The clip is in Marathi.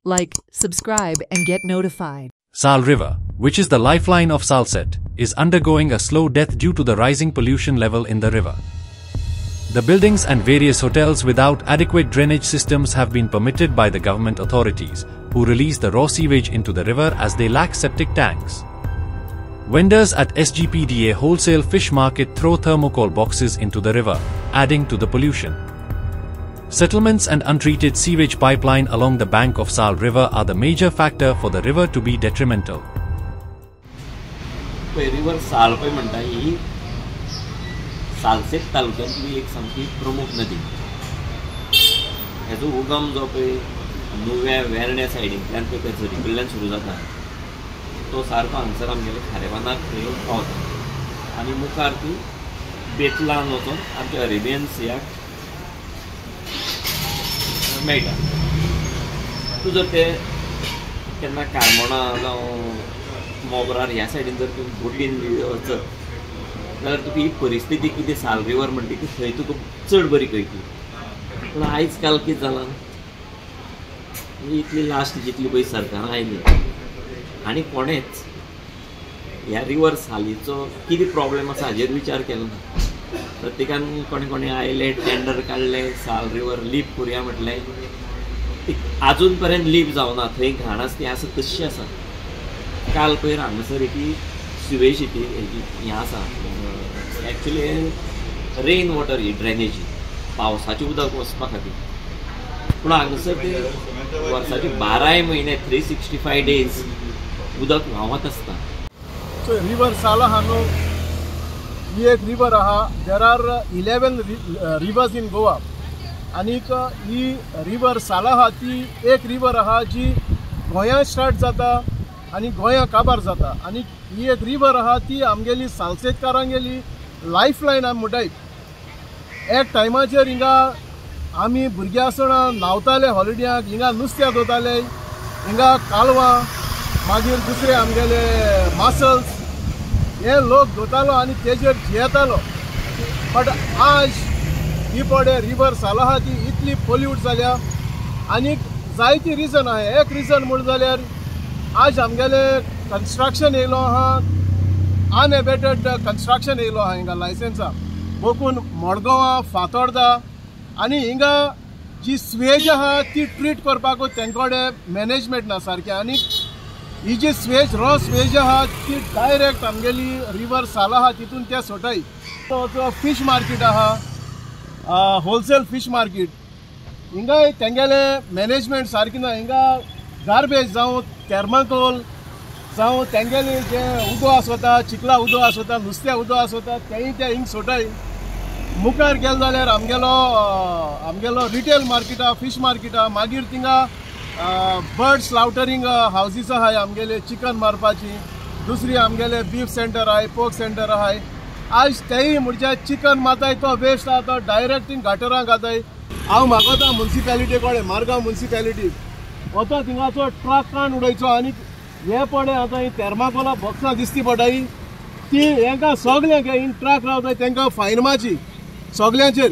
like, subscribe and get notified. Sal River, which is the lifeline of Salsette, is undergoing a slow death due to the rising pollution level in the river. The buildings and various hotels without adequate drainage systems have been permitted by the government authorities, who release the raw sewage into the river as they lack septic tanks. Vendors at SGPDA Wholesale Fish Market throw thermocol boxes into the river, adding to the pollution. Settlements and untreated sewage pipeline along the bank of Sal River are the major factor for the river to be detrimental. River साल पळय म्हणटा ही सालसेत तालुक्यांतली एक सामकी प्रमुख नदी. हेजो उगम जो पळय नुव्या वेर्ण्या सायडींतल्यान पळय कचरी कडल्यान सुरू जाता तो सारको हांगसर आमगेले खारेबांदाक थंय पावता आनी मुखार ती बेतलान वचून आमच्या अरेबियन सियाक मेळटा. तूं जर ते केन्ना कारमोणा जावं मोगरार ह्या सायडीन जर तूं बोटीन वचत जाल्यार तुका ही परिस्थिती कितें साल रिवर म्हणटा ती थंय तुका चड बरी कळटली. पूण आयज काल कितें जालां इतली लास्ट जितली पळय सरकारां आयली आनी कोणेच ह्या रिवर सालीचो कितें प्रॉब्लेम आसा हाजेर विचार केलो ना. प्रत्येकान कोणे कोणे आयले टेंडर काडले साल रिवर लीप करुया म्हटलें. आजून पर्यंत लीप जावना. थंय घाण आसा ती आसा तशी आसा. काल पयर हांगासर एक सिवेज हें आसा एक्चुली रेन वॉटर ही ड्रेनेज पावसाचें उदक वचपा खातीर. पूण हांगासर ते वर्साचे 12 म्हयने 365 days उदक व्हांवत आसता. सो रिवर साला हा न्हू ही एक रिवर आहा. There are 11 reverse in Goa आनीक ही रिवर साला हा ती एक रिवर आहा जी गोंया स्टार्ट जाता आनी गोंया काबार जाता. आनी ही एक रिवर आहा ती आमगेली सालसेतकारांगेली लायफ लायन आमी म्हणटाय. एक टायमाचेर हिंगा आमी भुरग्यां आसतना न्हांवताले हॉलिडेयाक. हिंगा नुस्त्या धोताले, हिंगा कालवां, मागीर दुसरे आमगेले मासल्स हे लोक धोतालो आनी तेजेर जियेतालो. बट आज ही पडे रिवर साला आहा ती इतली पोल्यूट जाल्या आनीक जायती रिजन आहा. एक रिजन म्हण जाल्यार आज आमगेले कन्स्ट्रक्शन येयलो आहा, अनएबेटेड कन्स्ट्रक्शन येयलो आहा हिंगा लायसन्सा बोकून मडगांवां फातोर्डा. आनी हिंगा जी स्वेज आहा ती ट्रीट करपाक तेंकोडे मॅनेजमेंट ना सारकें. आनी ही जी स्वेज रॉ स्वेज आहा ती डायरेक्ट आमगेली रिवर साला आहा तितून ते सोटाय. तो फीश मार्केट आहा, होलसेल फीश मार्केट. हिंगा तेंगेले मॅनेजमेंट सारकी ना. हिंगा गार्बेज जावं थर्माकोल जावं तेंगेले जे उदो आसता चिखला उदो आसता नुस्त्या उदो आसता तेंय ते हिंग सोटाय. मुखार गेले जाल्यार आमगेलो रिटेल मार्केट आहा, फीश मार्केट आहा. मागीर थिंगा बर्ड स्लाउटरिंग हावजीस आहाय आमगेले चिकन मारपाची. दुसरी आमगेले बीफ सेंटर आहाय, पोर्क सेंटर आहाय. आज तेय म्हणजे चिकन माताय तो वेस्ट आहा तो डायरेक्ट थिंग गटरांक घाताय. हांव मागता म्युनिसिपॅलिटी कडेन मारगांव म्युनिसिपॅलिटी वता थिंगाचो ट्रक कान उडयचो. आनी हे पडे आतां ही थर्माकोला बॉक्सां दिसती पडटाय ती हेंकां सगल्यांक इन ट्रक रावताय तेंकां फायन मारची सगल्यांचेर.